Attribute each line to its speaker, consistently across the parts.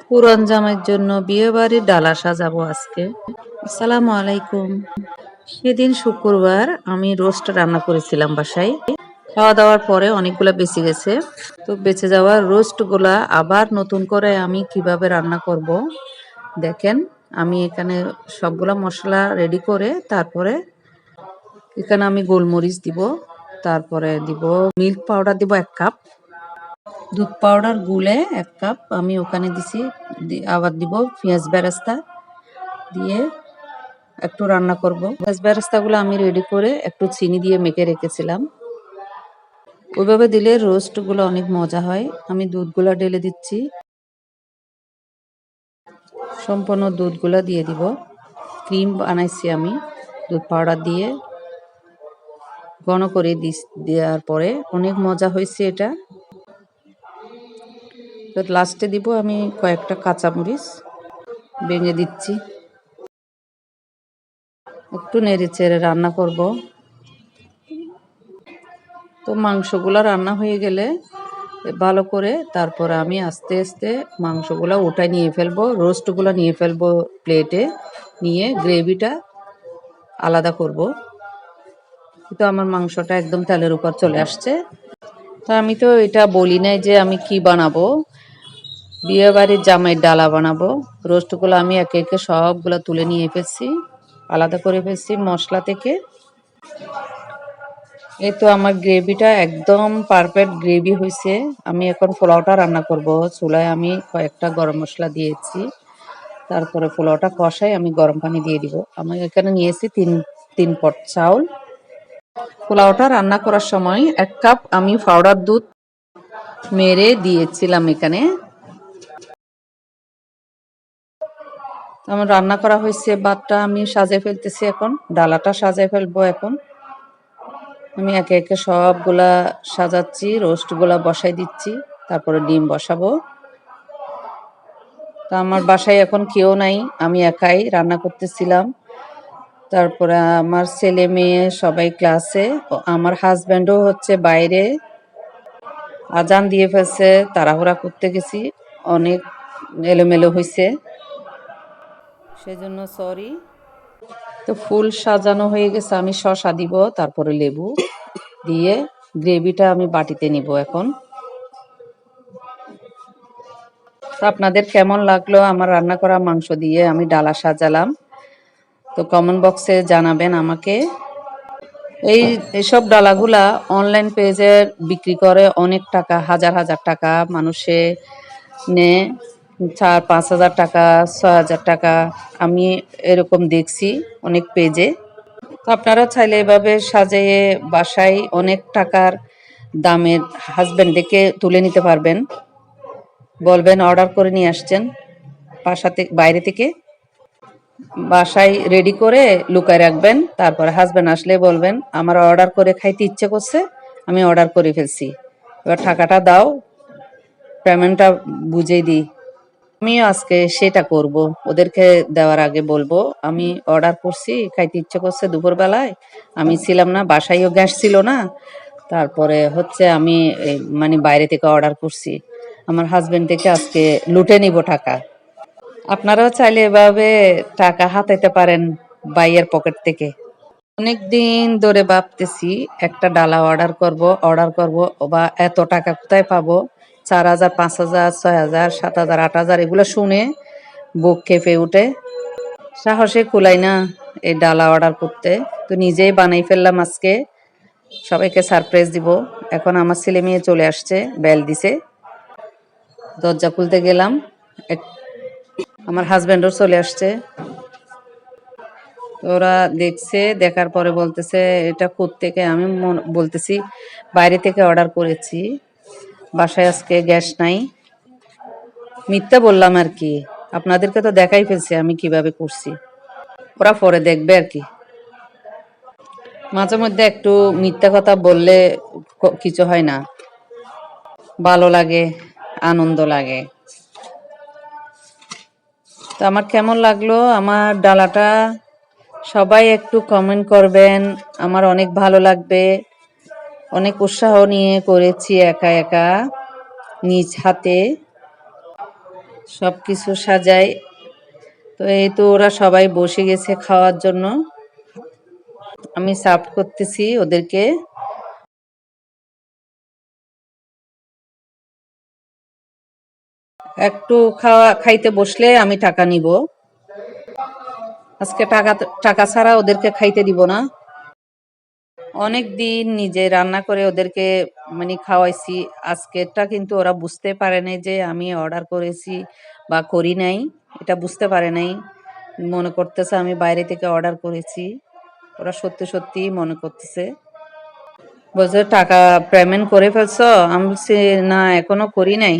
Speaker 1: পুরান জামাইয়ের জন্য বিয়ে বাড়ির ডালা সাজাবো আজকে। আসসালামু আলাইকুম। সেদিন শুক্রবার আমি রোস্ট রান্না করেছিলাম বাসায়। খাওয়া দাওয়ার পরে অনেকগুলা বেঁচে গেছে। তো বেঁচে যাওয়া রোস্টগুলা আবার নতুন করে আমি কিভাবে রান্না করব দেখেন। আমি এখানে সবগুলা মশলা রেডি করে তারপরে এখানে আমি গোলমরিচ দিব, তারপরে দিব মিল্ক পাউডার দিব 1 কাপ, দুধ পাউডার গুলে 1 কাপ আমি ওখানে দিছি। আবার দিব পেঁয়াজ বেরেস্তা দিয়ে একটু রান্না করব। পেঁয়াজ বেরেস্তাগুলো আমি রেডি করে একটু চিনি দিয়ে মেখে রেখেছিলাম। ওইভাবে দিলে রোস্টগুলো অনেক মজা হয়। আমি দুধগুলা ঢেলে দিচ্ছি, সম্পূর্ণ দুধগুলা দিয়ে দিব। ক্রিম বানাইছি আমি দুধ পাউডার দিয়ে ঘন করে দেওয়ার পরে অনেক মজা হয়েছে এটা। তো লাস্টে দিব আমি কয়েকটা কাঁচামরিচ ভেঙে দিচ্ছি। একটু নেড়ে চেড়ে রান্না করব। তো মাংসগুলো রান্না হয়ে গেলে ভালো করে তারপরে আমি আস্তে আস্তে মাংসগুলো উঠায় নিয়ে ফেলবো, রোস্টগুলো নিয়ে ফেলবো প্লেটে, নিয়ে গ্রেভিটা আলাদা করব। তো আমার মাংসটা একদম তেলের উপর চলে আসছে। তো আমি তো এটা বলি নাই যে আমি কি বানাবো, বিয়ে বাড়ির জামাইয়ের ডালা বানাবো। রোস্টগুলো আমি একে একে সবগুলো তুলে নিয়ে ফেলছি, আলাদা করে ফেলছি মশলা থেকে। এই তো আমার গ্রেভিটা একদম পারফেক্ট গ্রেভি হয়েছে। আমি এখন পোলাওটা রান্না করব। চুলায় আমি কয়েকটা গরম মশলা দিয়েছি, তারপরে পোলাওটা কষাই আমি গরম পানি দিয়ে দিব। আমি এখানে নিয়েছি তিন পট চাউল। পোলাওটা রান্না করার সময় 1 কাপ আমি পাউডার দুধ মেরে দিয়েছিলাম এখানে। আমার রান্না করা হয়েছে, ভাতটা আমি সাজিয়ে ফেলতেছি, এখন ডালাটা সাজিয়ে ফেলবো। এখন আমি একে একে সবগুলা সাজাচ্ছি, রোস্টগুলা বসাই দিচ্ছি, তারপরে ডিম বসাবো। তো আমার বাসায় এখন কেউ নাই, আমি একাই রান্না করতেছিলাম। তারপরে আমার ছেলে মেয়ে সবাই ক্লাসে, আমার হাজব্যান্ডও হচ্ছে বাইরে, আজান দিয়ে ফেলছে, তাড়াহুড়া করতে গেছি, অনেক এলোমেলো হয়েছে, সেজন্য সরি। তো ফুল সাজানো হয়ে গেছে, আমি শসা দিব, তারপরে লেবু দিয়ে গ্রেভিটা আমি বাটিতে নিব এখন। তো আপনাদের কেমন লাগলো আমার রান্না করা মাংস দিয়ে আমি ডালা সাজালাম, তো কমেন্ট বক্সে জানাবেন আমাকে। এইসব ডালাগুলা অনলাইন পেজে বিক্রি করে অনেক টাকা, হাজার হাজার টাকা মানুষে নেয়, 4-5 হাজার টাকা, 6 হাজার টাকা। আমি এরকম দেখছি অনেক পেজে। তো আপনারা চাইলে এভাবে সাজিয়ে বাসায় অনেক টাকার দামের হাজব্যান্ডকে তুলে নিতে পারবেন। বলবেন অর্ডার করে নিয়ে আসছেন বাসা থেকে, বাইরে থেকে। বাসায় রেডি করে লুকায় রাখবেন, তারপরে হাজব্যান্ড আসলে বলবেন আমার অর্ডার করে খাইতে ইচ্ছে করছে, আমি অর্ডার করে ফেলছি, এবার টাকাটা দাও, পেমেন্টটা বুঝিয়ে দিই। আমিও আজকে সেটা করব, ওদেরকে দেওয়ার আগে বলবো আমি অর্ডার করছি, খাইতে ইচ্ছে করছে দুপুরবেলায়, আমি ছিলাম না বাসায়ও, গ্যাস ছিল না, তারপরে হচ্ছে আমি মানে বাইরে থেকে অর্ডার করছি, আমার হাজবেন্ড থেকে আজকে লুটে নিব টাকা। আপনারাও চাইলে এভাবে টাকা হাতাইতে পারেন বাইয়ের পকেট থেকে। অনেক দিন ধরে ভাবতেছি একটা ডালা অর্ডার করব, বা এত টাকা কোথায় পাবো, 4,000, 5,000, 6,000, 7,000, 8,000 এগুলো শুনে বুক কেঁপে উঠে, সাহসে কুলাই না এই ডালা অর্ডার করতে। তো নিজেই বানাই ফেললাম আজকে, সবাইকে সারপ্রাইজ দিব। এখন আমার ছেলে মেয়ে চলে আসছে, বেল দিছে, দরজা খুলতে গেলাম, আমার হাজব্যান্ডও চলে আসছে। ওরা দেখছে, দেখার পরে বলতেছে এটা কোত্থেকে, আমি বলতেছি বাইরে থেকে অর্ডার করেছি, বাসায় আজকে গ্যাস নাই, মিথ্যা বললাম আর কি। আপনাদেরকে তো দেখাই ফেলছি আমি কিভাবে করছি, ওরা পরে দেখবে আর কি। মাঝে মধ্যে একটু মিথ্যা কথা বললে কিছু হয় না, ভালো লাগে, আনন্দ লাগে। তো আমার কেমন লাগলো আমার ডালাটা, সবাই একটু কমেন্ট করবেন, আমার অনেক ভালো লাগবে। অনেক উৎসাহ নিয়ে করেছি একা একা, নিজ হাতে। সবকিছু সাজাই। তো এই তো ওরা সবাই বসে গেছে খাওয়ার জন্য। আমি সার্ভ করতেছি ওদেরকে। একটু খাইতে বসলে আমি টাকা নিব। আজকে টাকা ছাড়া ওদেরকে খাইতে দিব না। অনেক দিন নিজে রান্না করে ওদেরকে মানে খাওয়াইছি। আজকেরটা কিন্তু ওরা বুঝতে পারে নাই যে আমি অর্ডার করেছি বা করি নাই। এটা বুঝতে পারে নাই। মনে করতেছে আমি বাইরে থেকে অর্ডার করেছি। ওরা সত্যি সত্যি মনে করতেছে। বলছে টাকা পেমেন্ট করে ফেলছো? আমি বলছি না এখনো করি নাই।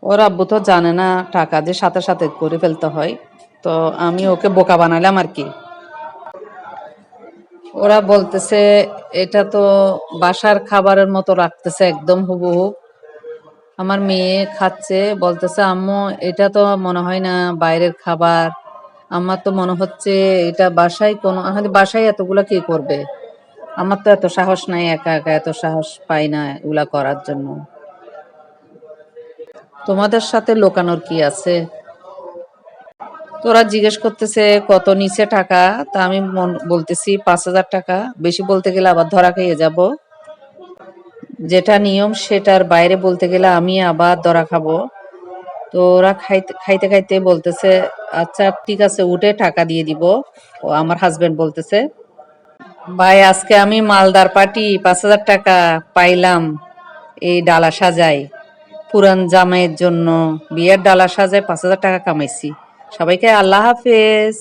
Speaker 1: ওর আব্বু তো জানে না টাকা যে সাথে সাথে করে ফেলতে হয়। তো আমি ওকে বোকা বানালাম আর কি। ওরা বলতেছে এটা তো বাসার খাবারের মতো রাখতেছে একদম হুবহু। আমার মেয়ে খাচ্ছে, বলতেছে আম্মু এটা তো মনে হয় না বাইরের খাবার। আমার তো মনে হচ্ছে এটা বাসায় কোনো আমাদের বাসায় এতগুলা কে করবে। আমার তো এত সাহস নাই, একা একা এত সাহস পাই না এগুলা করার জন্য। তোমাদের সাথে লোকানোর কি আছে? তোরা জিজ্ঞেস করতেছে কত নিচে টাকা। তা আমি বলতেছি 5,000 টাকা। বেশি বলতে গেলে আবার ধরা খেয়ে যাব। যেটা নিয়ম সেটার বাইরে বলতে গেলে আমি আবার ধরা খাবো। তো ওরা খাইতে খাইতে খাইতে বলতেছে আচ্ছা ঠিক আছে উঠে টাকা দিয়ে দিব। ও আমার হাজবেন্ড বলতেছে ভাই আজকে আমি মালদার পার্টি 5,000 টাকা পাইলাম এই ডালা সাজাই। পুরান জামাইয়ের জন্য বিয়ের ডালা সাজায় 5,000 টাকা কামাইছি। সবাইকে আল্লাহ হাফেজ।